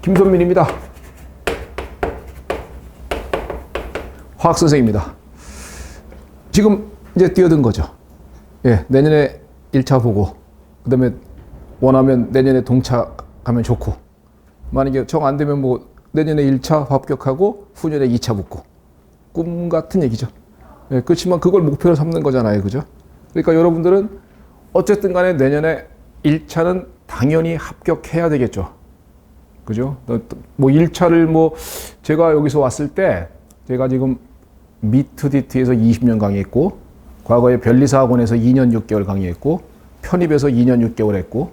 김선민입니다. 화학선생입니다. 지금 이제 뛰어든 거죠. 예, 내년에 1차 보고, 그 다음에 원하면 내년에 동차하면 좋고, 만약에 정 안 되면 뭐 내년에 1차 합격하고 후년에 2차 붙고, 꿈 같은 얘기죠. 예, 그렇지만 그걸 목표로 삼는 거잖아요. 그죠? 그러니까 여러분들은 어쨌든 간에 내년에 1차는 당연히 합격해야 되겠죠. 그죠? 뭐 1차를 뭐 제가 여기서 왔을 때 제가 지금 미트디트에서 20년 강의했고, 과거에 변리사학원에서 2년 6개월 강의했고, 편입에서 2년 6개월 했고,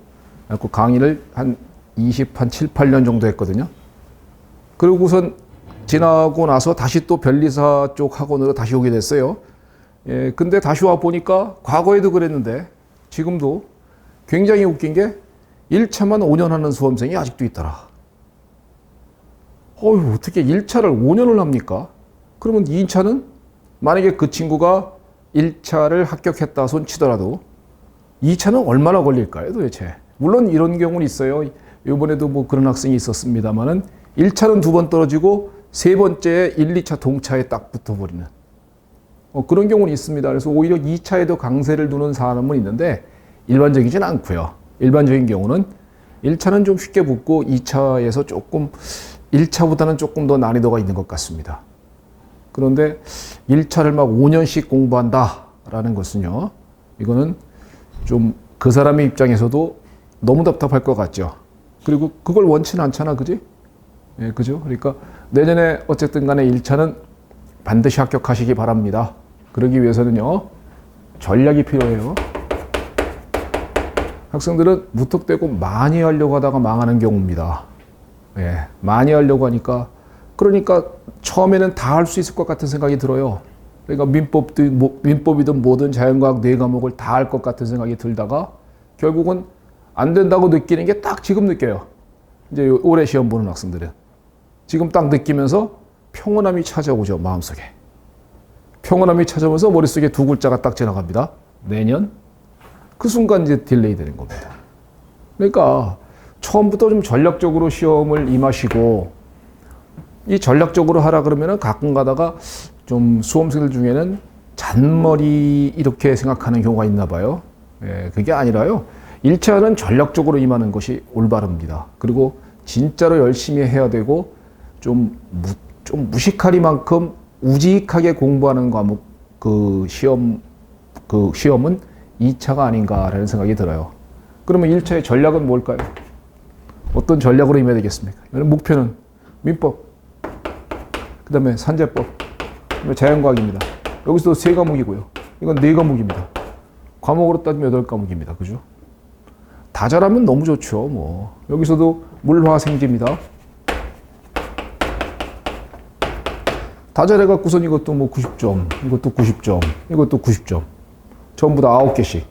그 강의를 한 7, 8년 정도 했거든요. 그리고선 지나고 나서 다시 또 변리사 쪽 학원으로 다시 오게 됐어요. 예, 근데 다시 와 보니까 과거에도 그랬는데 지금도 굉장히 웃긴 게 1차만 5년 하는 수험생이 아직도 있더라. 어떻게 1차를 5년을 합니까? 그러면 2차는 만약에 그 친구가 1차를 합격했다 손 치더라도 2차는 얼마나 걸릴까요, 도대체? 물론 이런 경우는 있어요. 이번에도 뭐 그런 학생이 있었습니다만은 1차는 2번 떨어지고 세 번째에 1, 2차 동차에 딱 붙어버리는 그런 경우는 있습니다. 그래서 오히려 2차에도 강세를 두는 사람은 있는데 일반적이진 않고요. 일반적인 경우는 1차는 좀 쉽게 붙고 2차에서 조금 1차보다는 조금 더 난이도가 있는 것 같습니다. 그런데 1차를 막 5년씩 공부한다라는 것은요, 이거는 좀 그 사람의 입장에서도 너무 답답할 것 같죠. 그리고 그걸 원치는 않잖아, 그지? 예, 그죠? 그러니까 내년에 어쨌든 간에 1차는 반드시 합격하시기 바랍니다. 그러기 위해서는요, 전략이 필요해요. 학생들은 무턱대고 많이 하려고 하다가 망하는 경우입니다. 예, 많이 하려고 하니까, 그러니까 처음에는 다 할 수 있을 것 같은 생각이 들어요. 그러니까 민법이든 뭐든 자연과학 4과목을 다 할 것 같은 생각이 들다가 결국은 안 된다고 느끼는 게 딱 지금 느껴요. 이제 올해 시험 보는 학생들은. 지금 딱 느끼면서 평온함이 찾아오죠, 마음속에. 평온함이 찾아오면서 머릿속에 두 글자가 딱 지나갑니다. 내년? 그 순간 이제 딜레이 되는 겁니다. 그러니까 처음부터 좀 전략적으로 시험을 임하시고, 이 전략적으로 하라 그러면은 가끔 가다가 좀 수험생들 중에는 잔머리 이렇게 생각하는 경우가 있나 봐요. 예, 그게 아니라요. 1차는 전략적으로 임하는 것이 올바릅니다. 그리고 진짜로 열심히 해야 되고 좀 무식하리만큼 우직하게 공부하는 과목 시험은 2차가 아닌가라는 생각이 들어요. 그러면 1차의 전략은 뭘까요? 어떤 전략으로 임해야 되겠습니까? 목표는 민법, 그 다음에 산재법, 그다음에 자연과학입니다. 여기서도 3과목이고요. 이건 4과목입니다. 과목으로 따지면 8과목입니다. 그죠? 다 잘하면 너무 좋죠. 뭐 여기서도 물화생지입니다. 다 잘해갖고선 이것도 뭐 90점, 이것도 90점, 이것도 90점. 전부 다 9개씩.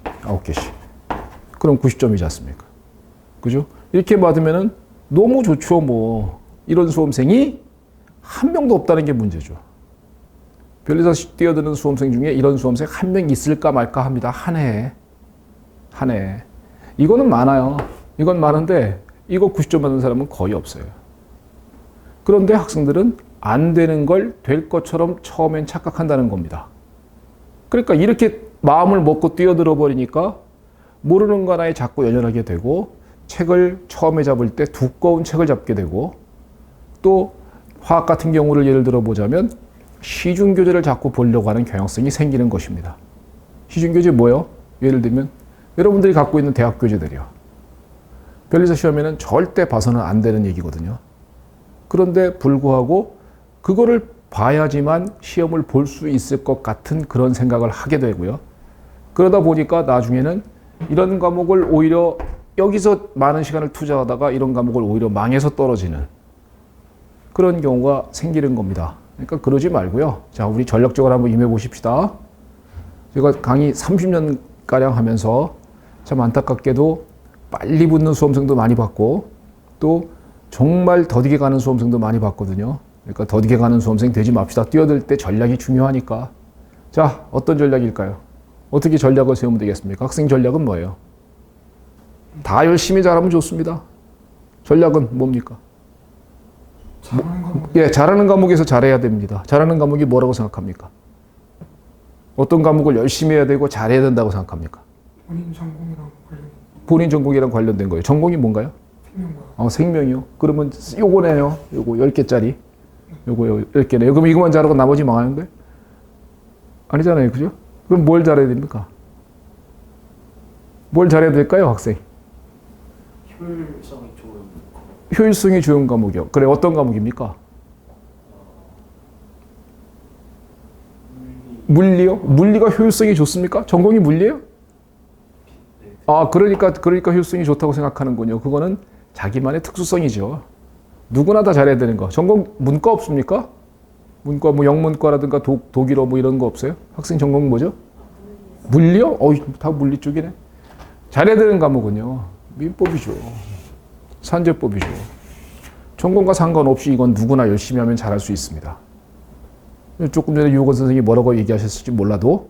그럼 90점이지 않습니까? 그죠? 이렇게 받으면은 너무 좋죠. 뭐 이런 수험생이 한 명도 없다는 게 문제죠. 변리사 뛰어드는 수험생 중에 이런 수험생 한 명 있을까 말까 합니다. 한 해에. 이거는 많아요. 이건 많은데 이거 90점 받는 사람은 거의 없어요. 그런데 학생들은 안 되는 걸 될 것처럼 처음엔 착각한다는 겁니다. 그러니까 이렇게 마음을 먹고 뛰어들어 버리니까 모르는 거 하나에 자꾸 연연하게 되고, 책을 처음에 잡을 때 두꺼운 책을 잡게 되고, 또 화학 같은 경우를 예를 들어 보자면 시중교재를 자꾸 보려고 하는 경향성이 생기는 것입니다. 시중교재 뭐예요? 예를 들면 여러분들이 갖고 있는 대학 교재들이요. 변리사 시험에는 절대 봐서는 안 되는 얘기거든요. 그런데 불구하고 그거를 봐야지만 시험을 볼 수 있을 것 같은 그런 생각을 하게 되고요. 그러다 보니까 나중에는 이런 과목을 오히려 여기서 많은 시간을 투자하다가 이런 과목을 오히려 망해서 떨어지는 그런 경우가 생기는 겁니다. 그러니까 그러지 말고요. 자, 우리 전략적으로 한번 임해 보십시다. 제가 강의 30년가량 하면서 참 안타깝게도 빨리 붙는 수험생도 많이 봤고, 또 정말 더디게 가는 수험생도 많이 봤거든요. 그러니까 더디게 가는 수험생 되지 맙시다. 뛰어들 때 전략이 중요하니까. 자, 어떤 전략일까요? 어떻게 전략을 세우면 되겠습니까? 학생 전략은 뭐예요? 다 열심히 잘하면 좋습니다. 전략은 뭡니까? 잘하는 과목. 예, 잘하는 과목에서 잘해야 됩니다. 잘하는 과목이 뭐라고 생각합니까? 어떤 과목을 열심히 해야 되고 잘해야 된다고 생각합니까? 본인 전공이랑 관련. 본인 전공이랑 관련된 거예요. 전공이 뭔가요? 생명과학. 생명이요. 그러면 요거네요. 요거 10개짜리. 요거 10개네요. 그럼 이거만 잘하고 나머지 망하는 거예요? 아니잖아요. 그죠? 그럼 뭘 잘해야 됩니까? 뭘 잘해야 될까요, 학생? 효율성이 좋은 효율성이 좋은 과목이요. 그래, 어떤 과목입니까? 물리요? 물리가 효율성이 좋습니까? 전공이 물리예요? 그러니까 효율성이 좋다고 생각하는군요. 그거는 자기만의 특수성이죠. 누구나 다 잘해야 되는 거. 전공 문과 없습니까? 문과 뭐 영문과라든가 독일어 뭐 이런 거 없어요? 학생 전공 뭐죠? 물리요? 다 물리 쪽이네. 잘해야 되는 과목은요. 민법이죠. 산재법이죠. 전공과 상관없이 이건 누구나 열심히 하면 잘할 수 있습니다. 조금 전에 유호건 선생님이 뭐라고 얘기하셨을지 몰라도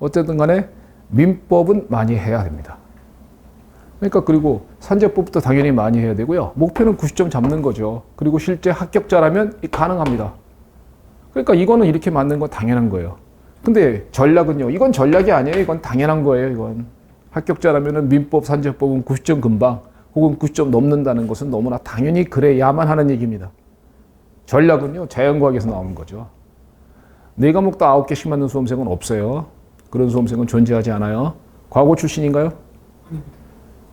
어쨌든 간에 민법은 많이 해야 됩니다. 그러니까 그리고 산재법부터 당연히 많이 해야 되고요. 목표는 90점 잡는 거죠. 그리고 실제 합격자라면 가능합니다. 그러니까 이거는 이렇게 맞는 건 당연한 거예요. 근데 전략은요. 이건 전략이 아니에요. 이건 당연한 거예요. 이건 합격자라면은 민법, 산재법은 90점 금방 혹은 90점 넘는다는 것은 너무나 당연히 그래야만 하는 얘기입니다. 전략은요. 자연과학에서 나오는 거죠. 네 과목 다 9개씩 맞는 수험생은 없어요. 그런 수험생은 존재하지 않아요. 과거 출신인가요?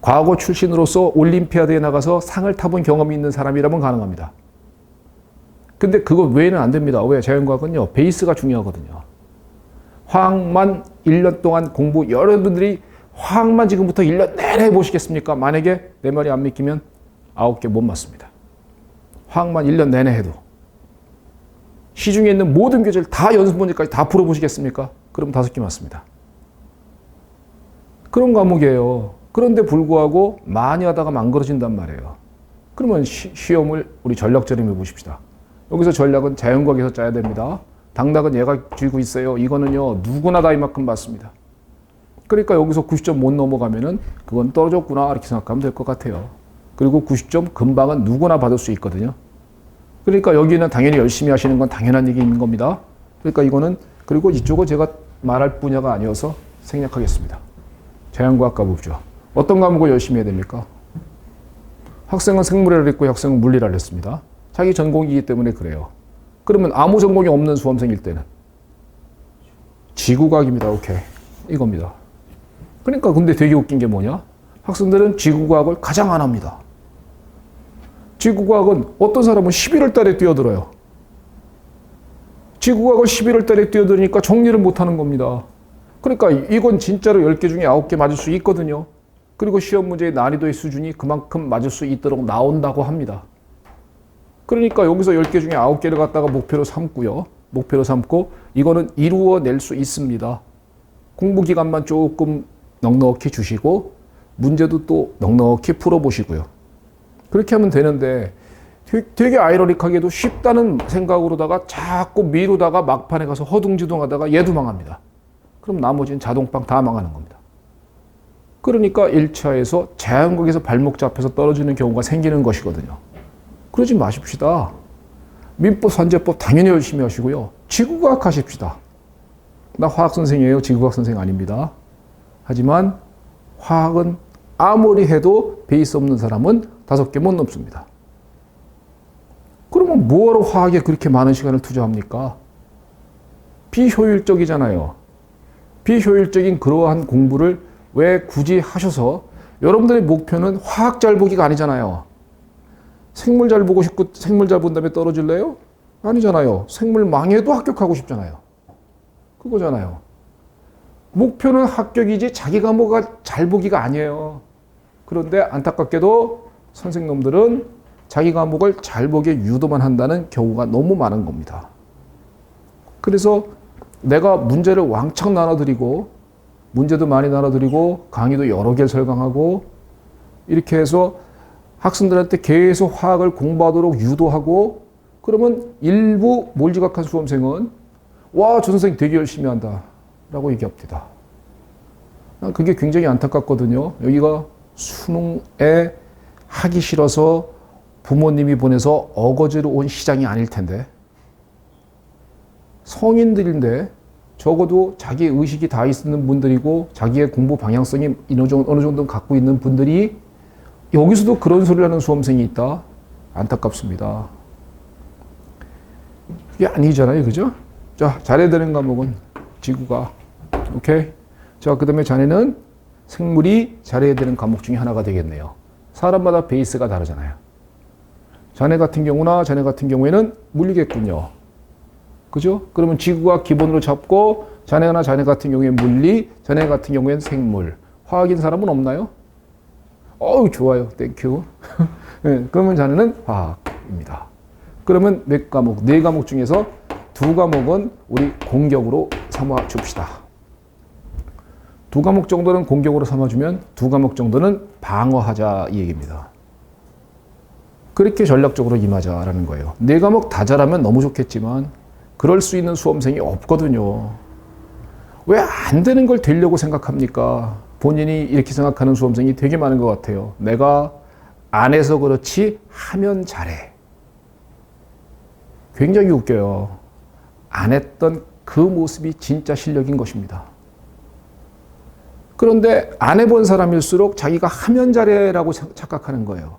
과거 출신으로서 올림피아드에 나가서 상을 타본 경험이 있는 사람이라면 가능합니다. 근데 그거 외에는 안 됩니다. 왜? 자연과학은요. 베이스가 중요하거든요. 화학만 1년 동안 공부 여러분들이 화학만 지금부터 1년 내내 해보시겠습니까? 만약에 내 말이 안 믿기면 9개 못 맞습니다. 화학만 1년 내내 해도. 시중에 있는 모든 교재를 다 연습 문제까지 다 풀어보시겠습니까? 그럼 5개 맞습니다. 그런 과목이에요. 그런데 불구하고 많이 하다가 망가진단 말이에요. 그러면 시험을 우리 전략적으로 해보십시다. 여기서 전략은 자연과학에서 짜야 됩니다. 당락은 얘가 쥐고 있어요. 이거는요. 누구나 다 이만큼 맞습니다. 그러니까 여기서 90점 못 넘어가면은 그건 떨어졌구나 이렇게 생각하면 될 것 같아요. 그리고 90점 금방은 누구나 받을 수 있거든요. 그러니까 여기는 당연히 열심히 하시는 건 당연한 얘기인 겁니다. 그러니까 이거는 그리고 이쪽은 제가 말할 분야가 아니어서 생략하겠습니다. 자연과학 과목이죠. 어떤 과목을 열심히 해야 됩니까? 학생은 생물을 했고 학생은 물리를 했습니다. 자기 전공이기 때문에 그래요. 그러면 아무 전공이 없는 수험생일 때는 지구과학입니다. 오케이. 이겁니다. 그러니까 근데 되게 웃긴 게 뭐냐? 학생들은 지구과학을 가장 안 합니다. 지구과학은 어떤 사람은 11월 달에 뛰어들어요. 지구과학을 11월 달에 뛰어들으니까 정리를 못 하는 겁니다. 그러니까 이건 진짜로 10개 중에 9개 맞을 수 있거든요. 그리고 시험 문제의 난이도의 수준이 그만큼 맞을 수 있도록 나온다고 합니다. 그러니까 여기서 10개 중에 9개를 갖다가 목표로 삼고요. 목표로 삼고 이거는 이루어낼 수 있습니다. 공부 기간만 조금 넉넉히 주시고 문제도 또 넉넉히 풀어보시고요. 그렇게 하면 되는데 되게 아이러닉하게도 쉽다는 생각으로다가 자꾸 미루다가 막판에 가서 허둥지둥하다가 얘도 망합니다. 그럼 나머지는 자동빵 다 망하는 겁니다. 그러니까 1차에서 자연과학에서 발목 잡혀서 떨어지는 경우가 생기는 것이거든요. 그러지 마십시다. 민법, 산재법 당연히 열심히 하시고요. 지구과학 하십시다. 나 화학 선생이에요. 지구과학 선생 아닙니다. 하지만 화학은 아무리 해도 베이스 없는 사람은 5개 못 넘습니다. 그러면 뭐하러 화학에 그렇게 많은 시간을 투자합니까? 비효율적이잖아요. 비효율적인 그러한 공부를 왜 굳이 하셔서 여러분들의 목표는 화학 잘 보기가 아니잖아요. 생물 잘 보고 싶고 생물 잘 본 다음에 떨어질래요? 아니잖아요. 생물 망해도 합격하고 싶잖아요. 그거잖아요. 목표는 합격이지 자기 과목을 잘 보기가 아니에요. 그런데 안타깝게도 선생님들은 자기 과목을 잘 보게 유도만 한다는 경우가 너무 많은 겁니다. 그래서 내가 문제를 왕창 나눠드리고 문제도 많이 나눠드리고 강의도 여러 개를 설강하고 이렇게 해서 학생들한테 계속 화학을 공부하도록 유도하고 그러면 일부 몰지각한 수험생은 와, 저 선생님 되게 열심히 한다 라고 얘기합니다. 그게 굉장히 안타깝거든요. 여기가 수능에 하기 싫어서 부모님이 보내서 어거지로 온 시장이 아닐 텐데. 성인들인데 적어도 자기 의식이 다 있는 분들이고 자기의 공부 방향성이 어느 정도 갖고 있는 분들이 여기서도 그런 소리를 하는 수험생이 있다? 안타깝습니다. 그게 아니잖아요. 그죠? 자, 잘해야 되는 과목은 지구가. 오케이? 자, 그 다음에 자네는 생물이 잘해야 되는 과목 중에 하나가 되겠네요. 사람마다 베이스가 다르잖아요. 자네 같은 경우에는 물리겠군요. 그죠? 그러면 지구가 기본으로 잡고 자네 같은 경우에 물리, 자네 같은 경우에는 생물. 화학인 사람은 없나요? 어우, 좋아요. 땡큐. 네, 그러면 자네는 화학입니다. 그러면 몇 과목? 4과목 중에서 2과목은 우리 공격으로 삼아 줍시다. 2과목 정도는 공격으로 삼아주면 2과목 정도는 방어하자 이 얘기입니다. 그렇게 전략적으로 임하자라는 거예요. 4과목 다 잘하면 너무 좋겠지만 그럴 수 있는 수험생이 없거든요. 왜 안 되는 걸 되려고 생각합니까? 본인이 이렇게 생각하는 수험생이 되게 많은 것 같아요. 내가 안 해서 그렇지 하면 잘해. 굉장히 웃겨요. 안 했던 그 모습이 진짜 실력인 것입니다. 그런데 안 해본 사람일수록 자기가 하면 잘해라고 착각하는 거예요.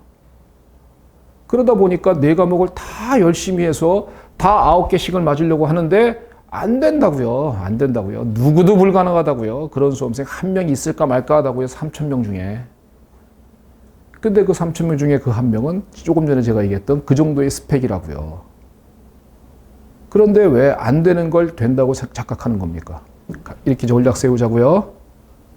그러다 보니까 4과목을 다 열심히 해서 다 9개씩을 맞으려고 하는데 안 된다고요. 안 된다고요. 누구도 불가능하다고요. 그런 수험생 한 명 있을까 말까 하다고요. 3,000명 중에. 근데 그 3,000명 중에 그 한 명은 조금 전에 제가 얘기했던 그 정도의 스펙이라고요. 그런데 왜 안 되는 걸 된다고 착각하는 겁니까? 이렇게 전략 세우자고요.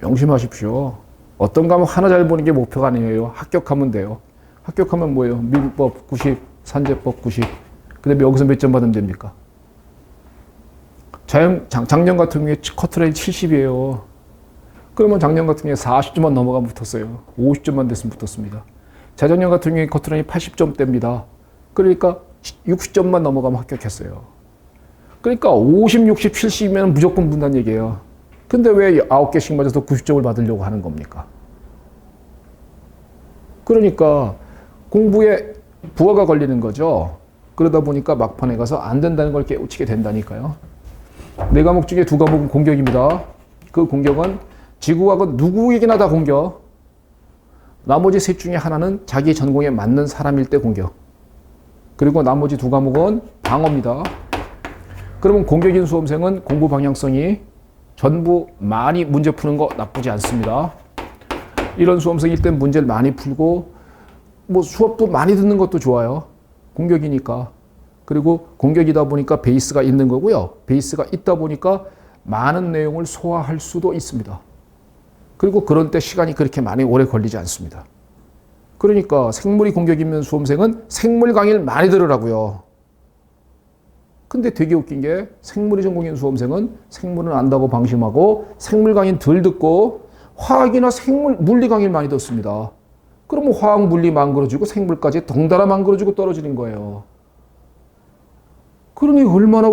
명심하십시오. 어떤 과목 하나 잘 보는 게 목표가 아니에요. 합격하면 돼요. 합격하면 뭐예요? 민법 90, 산재법 90. 그 다음에 여기서 몇 점 받으면 됩니까? 작년 같은 경우에 커트라인 70이에요. 그러면 작년 같은 경우에 40점만 넘어가면 붙었어요. 50점만 됐으면 붙었습니다. 재작년 같은 경우에 커트라인이 80점대입니다. 그러니까 60점만 넘어가면 합격했어요. 그러니까 50, 60, 70이면 무조건 붙는다는 얘기예요. 근데 왜 9개씩 맞아서 90점을 받으려고 하는 겁니까? 그러니까 공부에 부하가 걸리는 거죠. 그러다 보니까 막판에 가서 안 된다는 걸 깨우치게 된다니까요. 4과목 중에 2과목은 공격입니다. 그 공격은 지구과학은 누구에게나 다 공격. 나머지 셋 중에 하나는 자기 전공에 맞는 사람일 때 공격. 그리고 나머지 2과목은 방어입니다. 그러면 공격인 수험생은 공부 방향성이 전부 많이 문제 푸는 거 나쁘지 않습니다. 이런 수험생일 땐 문제를 많이 풀고 뭐 수업도 많이 듣는 것도 좋아요. 공격이니까. 그리고 공격이다 보니까 베이스가 있는 거고요. 베이스가 있다 보니까 많은 내용을 소화할 수도 있습니다. 그리고 그런 때 시간이 그렇게 많이 오래 걸리지 않습니다. 그러니까 생물이 공격이면 수험생은 생물 강의를 많이 들으라고요. 근데 되게 웃긴 게 생물이 전공인 수험생은 생물은 안다고 방심하고 생물 강의는 덜 듣고 화학이나 물리 강의를 많이 듣습니다. 그러면 화학, 물리 망그러지고 생물까지 덩달아 망그러지고 떨어지는 거예요. 그러니 얼마나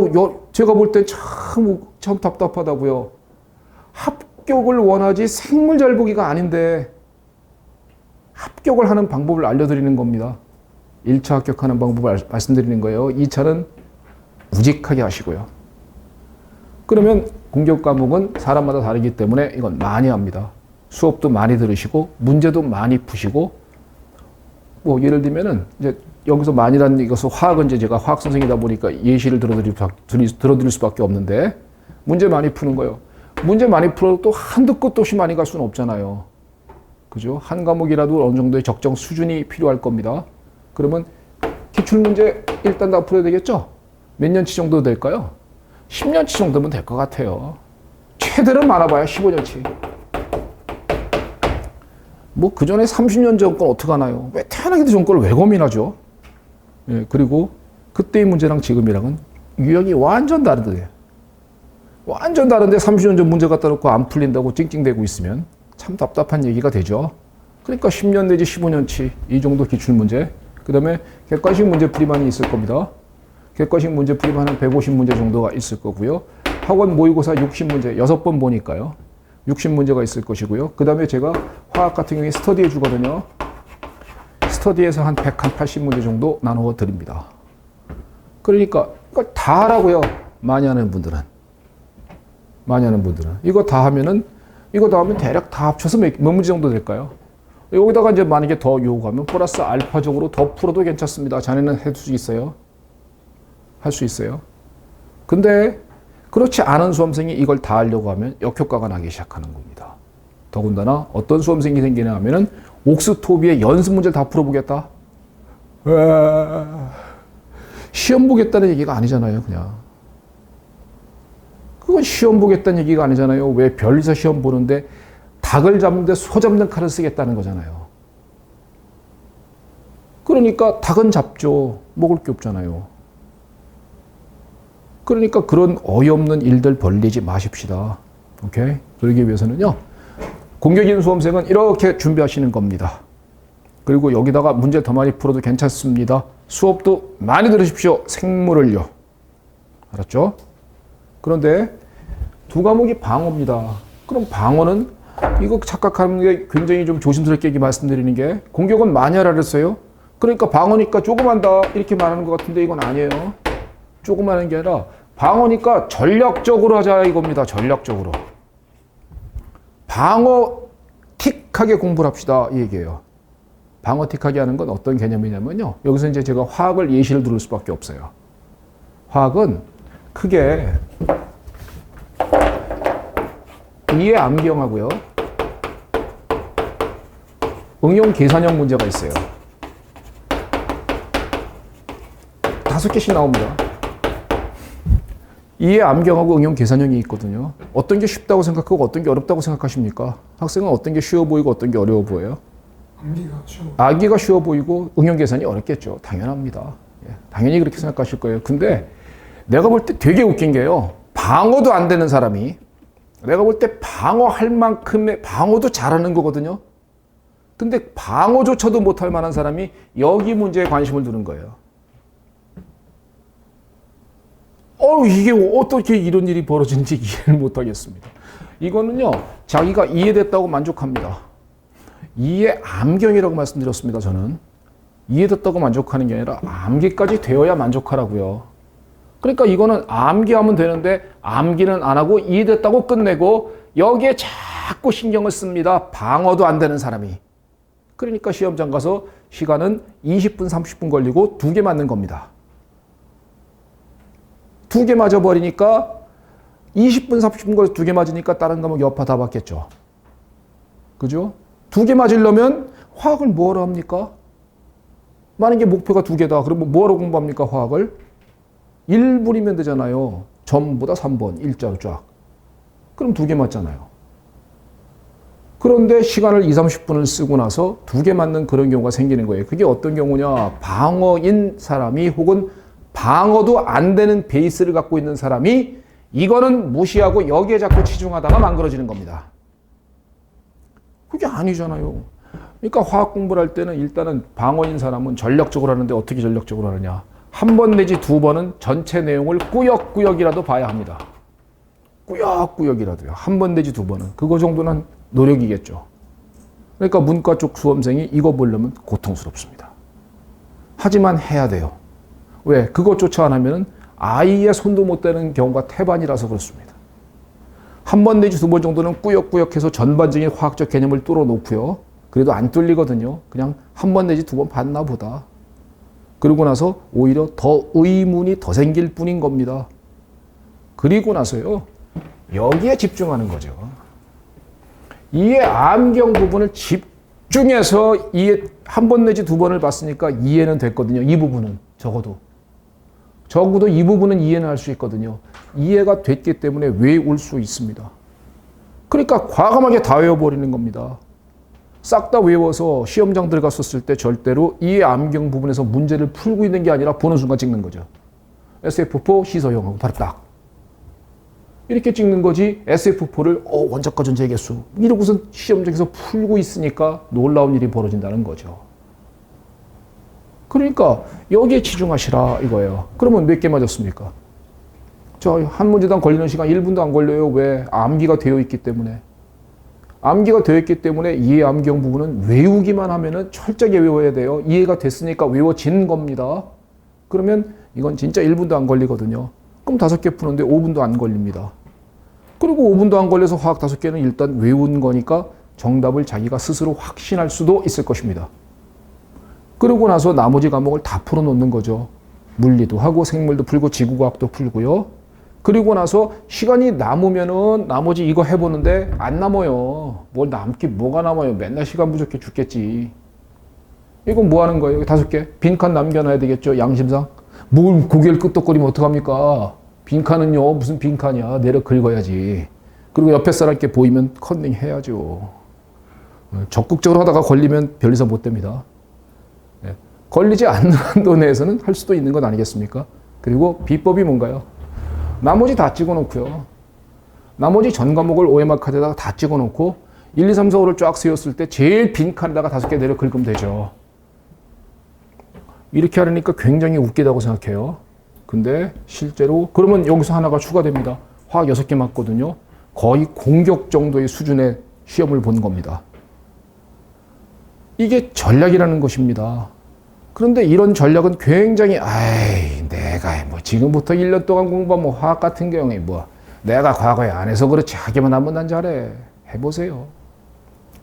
제가 볼 때 참 답답하다고요. 합격을 원하지 생물 잘 보기가 아닌데 합격을 하는 방법을 알려드리는 겁니다. 1차 합격하는 방법을 말씀드리는 거예요. 2차는 우직하게 하시고요. 그러면 공격 과목은 사람마다 다르기 때문에 이건 많이 합니다. 수업도 많이 들으시고 문제도 많이 푸시고 뭐 예를 들면은 이제 여기서 많이라는 이것은 화학은 이제 제가 화학 선생이다 보니까 예시를 들어드릴 수밖에 없는데 문제 많이 푸는 거예요. 문제 많이 풀어도 또 한도 끝도 없이 많이 갈 수는 없잖아요. 그죠? 한 과목이라도 어느 정도의 적정 수준이 필요할 겁니다. 그러면 기출문제 일단 다 풀어야 되겠죠? 몇 년치 정도 될까요? 10년치 정도면 될 것 같아요. 최대로 많아봐야 15년치. 뭐 그전에 30년 전 건 어떡하나요? 왜 태어나기도 전 걸 왜 고민하죠? 예, 그리고 그때의 문제랑 지금이랑은 유형이 완전 다르대요. 완전 다른데 30년 전 문제 갖다 놓고 안 풀린다고 찡찡대고 있으면 참 답답한 얘기가 되죠. 그러니까 10년 내지 15년치 이 정도 기출문제, 그 다음에 객관식 문제풀이만이 있을 겁니다. 객관식 문제풀이만 한 150문제 정도가 있을 거고요. 학원 모의고사 60문제 6번 보니까요. 60문제가 있을 것이고요. 그 다음에 제가 화학 같은 경우에 스터디 해주거든요. 스터디에서 한 180문제 정도 나누어 드립니다. 그러니까 이걸 다 하라고요. 많이 하는 분들은. 이거 다 하면 대략 다 합쳐서 몇 문제 정도 될까요? 여기다가 이제 만약에 더 요구하면 플러스 알파적으로 더 풀어도 괜찮습니다. 자네는 해줄 수 있어요. 할 수 있어요. 근데 그렇지 않은 수험생이 이걸 다 하려고 하면 역효과가 나기 시작하는 겁니다. 더군다나 어떤 수험생이 생기냐 하면은 옥스토비의 연습 문제를 다 풀어보겠다. 시험 보겠다는 얘기가 아니잖아요, 그냥. 그건 시험 보겠다는 얘기가 아니잖아요. 왜 별리서 시험 보는데 닭을 잡는데 소 잡는 칼을 쓰겠다는 거잖아요. 그러니까 닭은 잡죠. 먹을 게 없잖아요. 그러니까 그런 어이없는 일들 벌리지 마십시다. 오케이? 그러기 위해서는요. 공격인 수험생은 이렇게 준비하시는 겁니다. 그리고 여기다가 문제 더 많이 풀어도 괜찮습니다. 수업도 많이 들으십시오. 생물을요. 알았죠? 그런데 두 과목이 방어입니다. 그럼 방어는 이거 착각하는 게 굉장히 좀 조심스럽게 말씀드리는 게 공격은 많이 하라 그랬어요. 그러니까 방어니까 조금 한다 이렇게 말하는 것 같은데 이건 아니에요. 조금 하는 게 아니라 방어니까 전략적으로 하자 이겁니다. 전략적으로. 방어 틱하게 공부를 합시다 이 얘기예요. 방어 틱하게 하는 건 어떤 개념이냐면요. 여기서 이제 제가 화학을 예시를 들을 수밖에 없어요. 화학은 크게 이해 암기형하고요. 응용 계산형 문제가 있어요. 5개씩 나옵니다. 이해 암기형하고 응용 계산형이 있거든요. 어떤 게 쉽다고 생각하고 어떤 게 어렵다고 생각하십니까? 학생은 어떤 게 쉬워 보이고 어떤 게 어려워 보여요? 암기가 쉬워 보이고 응용 계산이 어렵겠죠. 당연합니다. 예, 당연히 그렇게 생각하실 거예요. 근데 내가 볼 때 되게 웃긴 게요. 방어도 안 되는 사람이 내가 볼 때 방어할 만큼의 방어도 잘하는 거거든요. 근데 방어조차도 못할 만한 사람이 여기 문제에 관심을 두는 거예요. 이게 어떻게 이런 일이 벌어지는지 이해를 못 하겠습니다. 이거는요, 자기가 이해됐다고 만족합니다. 이해 암경이라고 말씀드렸습니다, 저는. 이해됐다고 만족하는 게 아니라 암기까지 되어야 만족하라고요. 그러니까 이거는 암기하면 되는데 암기는 안 하고 이해됐다고 끝내고 여기에 자꾸 신경을 씁니다. 방어도 안 되는 사람이. 그러니까 시험장 가서 시간은 20분, 30분 걸리고 2개 맞는 겁니다. 2개 맞아버리니까 20분, 30분 걸려서 2개 맞으니까 다른 과목 여파 다 받겠죠. 그죠? 2개 맞으려면 화학을 뭐하러 합니까? 만약에 목표가 2개다. 그러면 뭐하러 공부합니까, 화학을? 1분이면 되잖아요. 전보다 3번, 일자로 쫙. 그럼 2개 맞잖아요. 그런데 시간을 20, 30분을 쓰고 나서 2개 맞는 그런 경우가 생기는 거예요. 그게 어떤 경우냐? 방어인 사람이 혹은 방어도 안 되는 베이스를 갖고 있는 사람이 이거는 무시하고 여기에 자꾸 치중하다가 망가져지는 겁니다. 그게 아니잖아요. 그러니까 화학 공부를 할 때는 일단은 방어인 사람은 전략적으로 하는데 어떻게 전략적으로 하느냐. 한 번 내지 2번은 전체 내용을 꾸역꾸역이라도 봐야 합니다. 꾸역꾸역이라도요. 한 번 내지 2번은. 그거 정도는 노력이겠죠. 그러니까 문과 쪽 수험생이 이거 보려면 고통스럽습니다. 하지만 해야 돼요. 왜? 그것조차 안 하면 아이의 손도 못 대는 경우가 태반이라서 그렇습니다. 한 번 내지 2번 정도는 꾸역꾸역해서 전반적인 화학적 개념을 뚫어놓고요. 그래도 안 뚫리거든요. 그냥 한 번 내지 2번 봤나 보다. 그러고 나서 오히려 더 의문이 더 생길 뿐인 겁니다. 그리고 나서요. 여기에 집중하는 거죠. 이해 암경 부분을 집중해서 이해 한 번 내지 2번을 봤으니까 이해는 됐거든요. 이 부분은 적어도 이 부분은 이해는 할 수 있거든요. 이해가 됐기 때문에 외울 수 있습니다. 그러니까 과감하게 다 외워버리는 겁니다. 싹 다 외워서 시험장 들어갔었을 때 절대로 이해 암경 부분에서 문제를 풀고 있는 게 아니라 보는 순간 찍는 거죠. SF4 시서형하고 바로 딱. 이렇게 찍는 거지 SF4를 원자과 전체 개수 이러고서 시험장에서 풀고 있으니까 놀라운 일이 벌어진다는 거죠. 그러니까 여기에 치중하시라 이거예요. 그러면 몇 개 맞았습니까? 저 한 문제당 걸리는 시간 1분도 안 걸려요. 왜? 암기가 되어 있기 때문에. 암기가 되어 있기 때문에 이 암기형 부분은 외우기만 하면은 철저하게 외워야 돼요. 이해가 됐으니까 외워진 겁니다. 그러면 이건 진짜 1분도 안 걸리거든요. 그럼 5개 푸는데 5분도 안 걸립니다. 그리고 5분도 안 걸려서 화학 5개는 일단 외운 거니까 정답을 자기가 스스로 확신할 수도 있을 것입니다. 그러고 나서 나머지 과목을 다 풀어놓는 거죠. 물리도 하고 생물도 풀고 지구과학도 풀고요. 그리고 나서 시간이 남으면은 나머지 이거 해보는데 안 남아요. 뭘 남기 뭐가 남아요. 맨날 시간 부족해 죽겠지. 이건 뭐 하는 거예요? 5개 빈칸 남겨놔야 되겠죠. 양심상. 뭘 고개를 끄덕거리면 어떡합니까? 빈칸은요 무슨 빈칸이야. 내려 긁어야지. 그리고 옆에 사람께 보이면 컨닝 해야죠. 적극적으로 하다가 걸리면 별이상 못 됩니다. 걸리지 않는 한도 내에서는 할 수도 있는 건 아니겠습니까? 그리고 비법이 뭔가요? 나머지 다 찍어놓고요. 나머지 전 과목을 OMR 카드에다가 다 찍어놓고 1, 2, 3, 4, 5를 쫙 세웠을 때 제일 빈 칸에다가 5개 내려 긁으면 되죠. 이렇게 하려니까 굉장히 웃기다고 생각해요. 근데 실제로 그러면 여기서 하나가 추가됩니다. 화학 6개 맞거든요. 거의 공격 정도의 수준의 시험을 본 겁니다. 이게 전략이라는 것입니다. 그런데 이런 전략은 굉장히 내가 뭐 지금부터 1년 동안 공부하면 뭐 화학 같은 경우에 뭐 내가 과거에 안 해서 그렇지 하기만 하면 난 잘해. 해보세요.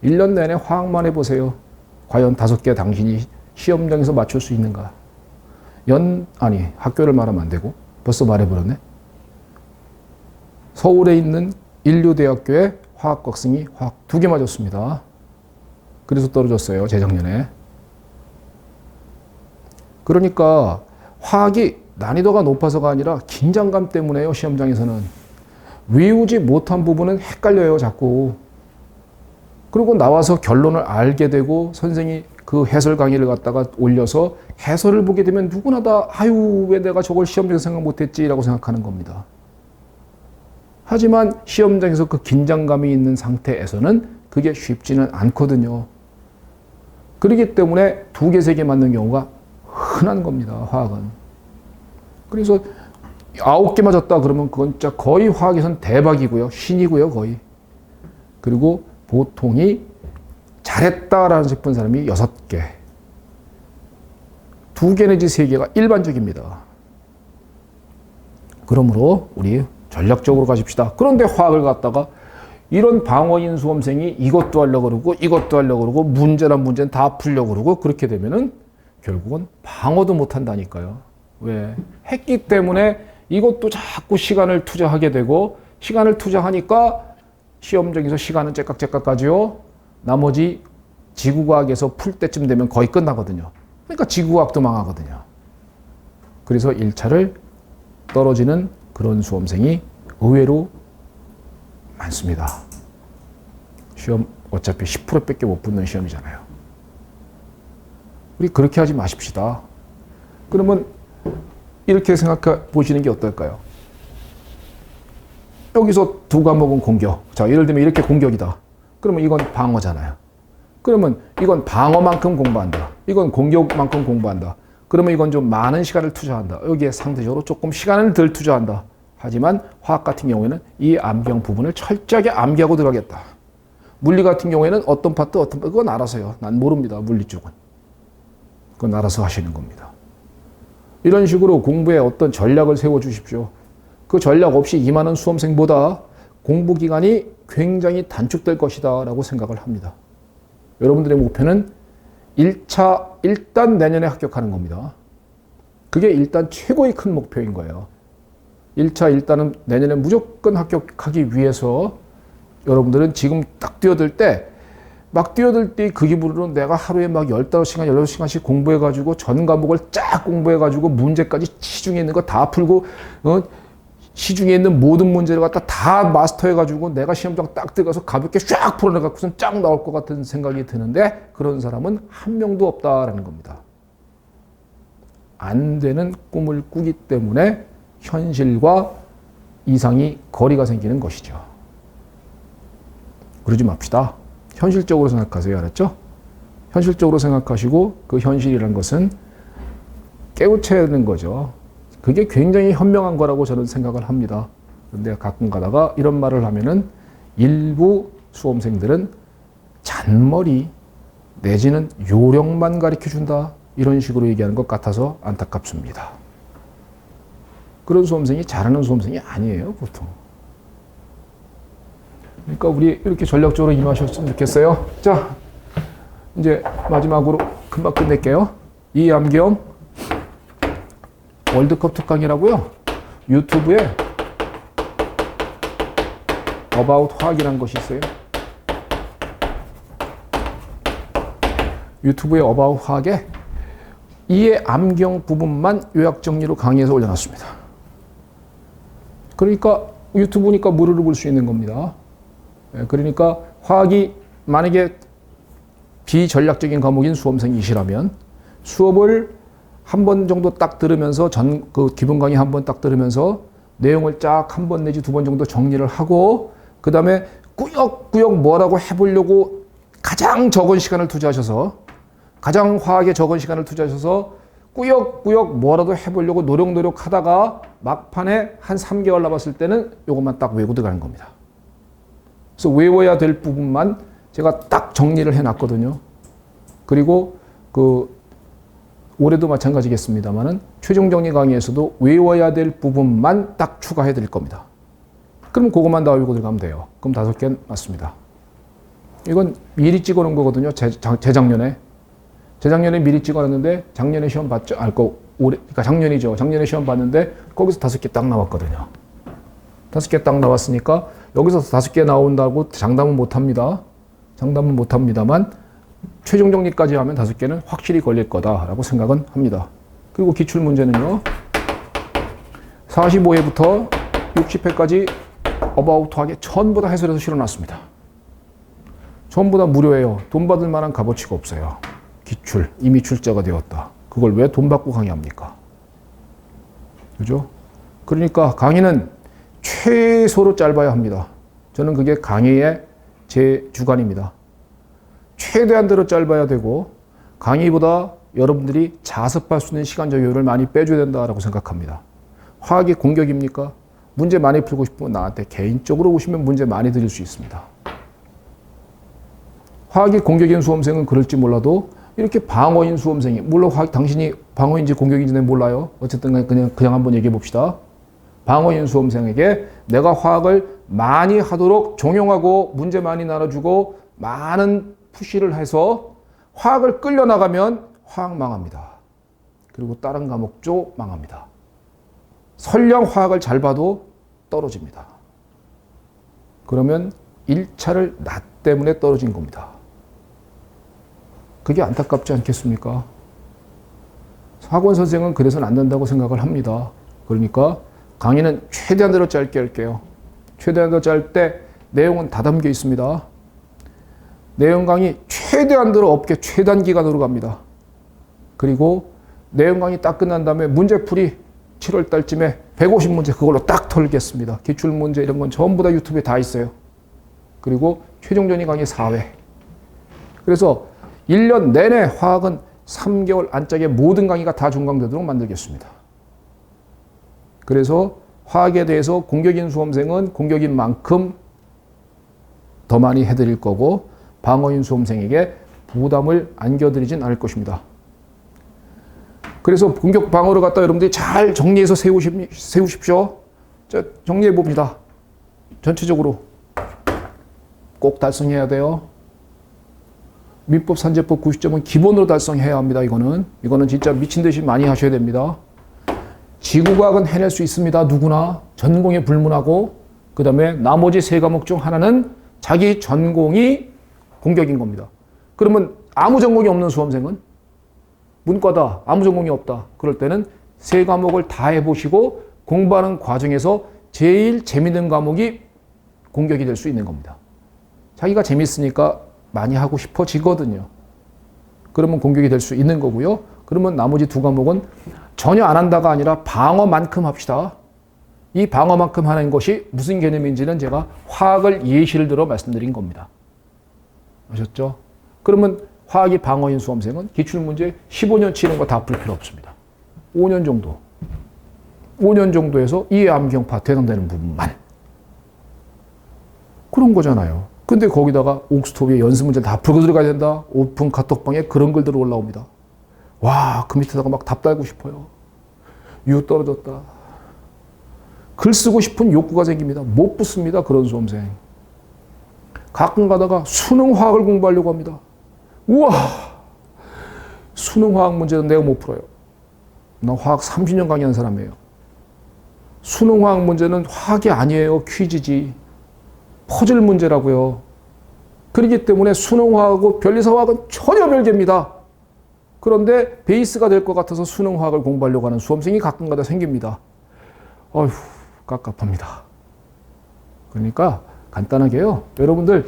1년 내내 화학만 해보세요. 과연 5개 당신이 시험장에서 맞출 수 있는가? 학교를 말하면 안 되고 벌써 말해버렸네. 서울에 있는 인류대학교의 화학학생이 화학 2개 맞았습니다. 그래서 떨어졌어요. 재작년에. 그러니까 화학이 난이도가 높아서가 아니라 긴장감 때문에요. 시험장에서는. 외우지 못한 부분은 헷갈려요. 자꾸. 그리고 나와서 결론을 알게 되고 선생이 그 해설 강의를 갖다가 올려서 해설을 보게 되면 누구나 다 왜 내가 저걸 시험장에서 생각 못했지라고 생각하는 겁니다. 하지만 시험장에서 그 긴장감이 있는 상태에서는 그게 쉽지는 않거든요. 그렇기 때문에 2개, 3개 맞는 경우가 흔한 겁니다. 화학은. 그래서 9개 맞았다 그러면 그건 진짜 거의 화학에선 대박이고요. 신이고요. 거의. 그리고 보통이 잘했다라는 싶은 사람이 6개. 2개 내지 3개가 일반적입니다. 그러므로 우리 전략적으로 가십시다. 그런데 화학을 갖다가 이런 방어인 수험생이 이것도 하려고 그러고 이것도 하려고 그러고 문제란 문제는 다 풀려고 그러고 그렇게 되면은 결국은 방어도 못 한다니까요. 왜? 했기 때문에 이것도 자꾸 시간을 투자하게 되고 시간을 투자하니까 시험장에서 시간은 째깍째깍 가지요. 나머지 지구과학에서 풀 때쯤 되면 거의 끝나거든요. 그러니까 지구과학도 망하거든요. 그래서 1차를 떨어지는 그런 수험생이 의외로 많습니다. 시험 어차피 10%밖에 못 붙는 시험이잖아요. 우리 그렇게 하지 마십시다. 그러면 이렇게 생각해 보시는 게 어떨까요? 여기서 2 과목은 공격. 자, 예를 들면 이렇게 공격이다. 그러면 이건 방어잖아요. 그러면 이건 방어만큼 공부한다. 이건 공격만큼 공부한다. 그러면 이건 좀 많은 시간을 투자한다. 여기에 상대적으로 조금 시간을 덜 투자한다. 하지만 화학 같은 경우에는 이 암기형 부분을 철저하게 암기하고 들어가겠다. 물리 같은 경우에는 어떤 파트, 그건 알아서요. 난 모릅니다. 물리 쪽은. 그건 알아서 하시는 겁니다. 이런 식으로 공부에 어떤 전략을 세워주십시오. 그 전략 없이 임하는 수험생보다 공부 기간이 굉장히 단축될 것이다 라고 생각을 합니다. 여러분들의 목표는 1차 일단 내년에 합격하는 겁니다. 그게 일단 최고의 큰 목표인 거예요. 1차 일단은 내년에 무조건 합격하기 위해서 여러분들은 지금 딱 뛰어들 때 그 기분으로 내가 하루에 막 15시간, 16시간씩 공부해가지고 전 과목을 쫙 공부해가지고 문제까지 시중에 있는 거 다 풀고 시중에 있는 모든 문제를 갖다 다 마스터해가지고 내가 시험장 딱 들어가서 가볍게 쫙 풀어내갖고선 쫙 나올 것 같은 생각이 드는데 그런 사람은 한 명도 없다라는 겁니다. 안 되는 꿈을 꾸기 때문에 현실과 이상이 거리가 생기는 것이죠. 그러지 맙시다. 현실적으로 생각하세요. 알았죠? 현실적으로 생각하시고 그 현실이라는 것은 깨우쳐야 되는 거죠. 그게 굉장히 현명한 거라고 저는 생각을 합니다. 그런데 가끔 가다가 이런 말을 하면은 일부 수험생들은 잔머리 내지는 요령만 가르쳐준다 이런 식으로 얘기하는 것 같아서 안타깝습니다. 그런 수험생이 잘하는 수험생이 아니에요, 보통. 그러니까 우리 이렇게 전략적으로 임하셨으면 좋겠어요. 자, 이제 마지막으로 금방 끝낼게요. 이암경 월드컵 특강이라고요. 유튜브에 About 화학이라는 것이 있어요. 유튜브에 About 화학에 이해 암경 부분만 요약 정리로 강의해서 올려놨습니다. 그러니까 유튜브니까 무료로 볼 수 있는 겁니다. 그러니까 화학이 만약에 비전략적인 과목인 수험생이시라면 수업을 한 번 정도 딱 들으면서 그 기본 강의 한 번 딱 들으면서 내용을 쫙 한 번 내지 두 번 정도 정리를 하고 그 다음에 꾸역꾸역 뭐라고 해보려고 가장 적은 시간을 투자하셔서 가장 화학에 적은 시간을 투자하셔서 꾸역꾸역 뭐라도 해보려고 노력노력 하다가 막판에 한 3개월 남았을 때는 이것만 딱 외우고 들어가는 겁니다. 그래서 외워야 될 부분만 제가 딱 정리를 해놨거든요. 그리고 올해도 마찬가지겠습니다만은 최종 정리 강의에서도 외워야 될 부분만 딱 추가해 드릴 겁니다. 그럼 그것만 다 외우고 들어가면 돼요. 그럼 5개 맞습니다. 이건 미리 찍어 놓은 거거든요. 재작년에 미리 찍어 놨는데 작년에 시험 봤죠? 그러니까 작년이죠. 작년에 시험 봤는데 거기서 5개 딱 나왔거든요. 5개 딱 나왔으니까 여기서 5개 나온다고 장담은 못 합니다. 장담은 못 합니다만 최종 정리까지 하면 5개는 확실히 걸릴 거다라고 생각은 합니다. 그리고 기출 문제는요. 45회부터 60회까지 어바웃하게 전부 다 해설해서 실어놨습니다. 전부 다 무료예요. 돈 받을 만한 값어치가 없어요. 기출, 이미 출제가 되었다. 그걸 왜 돈 받고 강의합니까? 그죠? 그러니까 강의는 최소로 짧아야 합니다. 저는 그게 강의의 제 주관입니다. 최대한대로 짧아야 되고 강의보다 여러분들이 자습할 수 있는 시간적 여유를 많이 빼줘야 된다고 생각합니다. 화학이 공격입니까? 문제 많이 풀고 싶으면 나한테 개인적으로 오시면 문제 많이 드릴 수 있습니다. 화학이 공격인 수험생은 그럴지 몰라도 이렇게 방어인 수험생이, 물론 당신이 방어인지 공격인지는 몰라요. 어쨌든 그냥 한번 얘기해 봅시다. 방어인 수험생에게 내가 화학을 많이 하도록 종용하고 문제 많이 나눠주고 많은 푸시를 해서 화학을 끌려나가면 화학 망합니다. 그리고 다른 과목도 망합니다. 설령 화학을 잘 봐도 떨어집니다. 그러면 1차를 나 때문에 떨어진 겁니다. 그게 안타깝지 않겠습니까? 학원 선생은 그래서는 안 된다고 생각을 합니다. 그러니까 강의는 최대한대로 짧게 할게요. 최대한대로 짧게 내용은 다 담겨 있습니다. 내용 강의 최대한대로 업계 최단 기간으로 갑니다. 그리고 내용 강의 딱 끝난 다음에 문제풀이 7월 달쯤에 150문제 그걸로 딱 털겠습니다. 기출문제 이런 건 전부 다 유튜브에 다 있어요. 그리고 최종 정리 강의 4회. 그래서 1년 내내 화학은 3개월 안짝에 모든 강의가 다 종강되도록 만들겠습니다. 그래서 화학에 대해서 공격인 수험생은 공격인 만큼 더 많이 해드릴 거고 방어인 수험생에게 부담을 안겨드리진 않을 것입니다. 그래서 공격 방어를 갖다 여러분들이 잘 정리해서 세우십시오. 자, 정리해 봅니다. 전체적으로 꼭 달성해야 돼요. 민법 산재법 90점은 기본으로 달성해야 합니다. 이거는 진짜 미친 듯이 많이 하셔야 됩니다. 지구과학은 해낼 수 있습니다. 누구나 전공에 불문하고 그 다음에 나머지 3과목 중 하나는 자기 전공이 공격인 겁니다. 그러면 아무 전공이 없는 수험생은 문과다, 아무 전공이 없다. 그럴 때는 3과목을 다 해보시고 공부하는 과정에서 제일 재밌는 과목이 공격이 될 수 있는 겁니다. 자기가 재밌으니까 많이 하고 싶어지거든요. 그러면 공격이 될 수 있는 거고요. 그러면 나머지 2과목은 전혀 안 한다가 아니라 방어만큼 합시다. 이 방어만큼 하는 것이 무슨 개념인지는 제가 화학을 예시를 들어 말씀드린 겁니다. 아셨죠? 그러면 화학이 방어인 수험생은 기출문제 15년 치는 거 다 풀 필요 없습니다. 5년 정도. 5년 정도에서 이해 암경파 대상되는 부분만. 그런 거잖아요. 근데 거기다가 옥스토비에 연습 문제를 다 풀고 들어가야 된다. 오픈 카톡방에 그런 글들 올라옵니다. 와, 그 밑에다가 막 답 달고 싶어요. 유 떨어졌다. 글 쓰고 싶은 욕구가 생깁니다. 못 붙습니다. 그런 수험생. 가끔 가다가 수능화학을 공부하려고 합니다. 우와! 수능화학 문제는 내가 못 풀어요. 나 화학 30년 강의한 사람이에요. 수능화학 문제는 화학이 아니에요. 퀴즈지. 퍼즐 문제라고요. 그렇기 때문에 수능화학하고 변리사화학은 전혀 별개입니다. 그런데 베이스가 될 것 같아서 수능화학을 공부하려고 하는 수험생이 가끔가다 생깁니다. 어휴, 깝깝합니다. 그러니까 간단하게요. 여러분들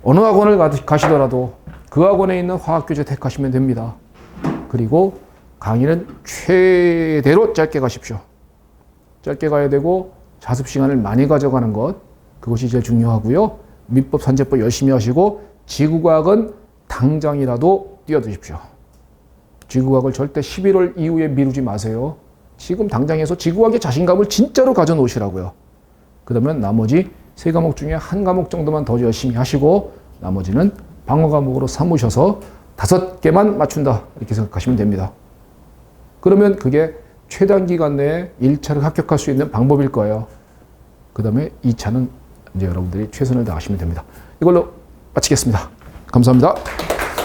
어느 학원을 가시더라도 그 학원에 있는 화학교재 택하시면 됩니다. 그리고 강의는 최대로 짧게 가십시오. 짧게 가야 되고 자습 시간을 많이 가져가는 것, 그것이 제일 중요하고요. 민법, 산재법 열심히 하시고 지구과학은 당장이라도 뛰어드십시오. 지구과학을 절대 11월 이후에 미루지 마세요. 지금 당장에서 지구과학의 자신감을 진짜로 가져놓으시라고요. 그러면 나머지 3과목 중에 1과목 정도만 더 열심히 하시고 나머지는 방어 과목으로 삼으셔서 5개만 맞춘다 이렇게 생각하시면 됩니다. 그러면 그게 최단 기간 내에 1차를 합격할 수 있는 방법일 거예요. 그 다음에 2차는 이제 여러분들이 최선을 다하시면 됩니다. 이걸로 마치겠습니다. 감사합니다.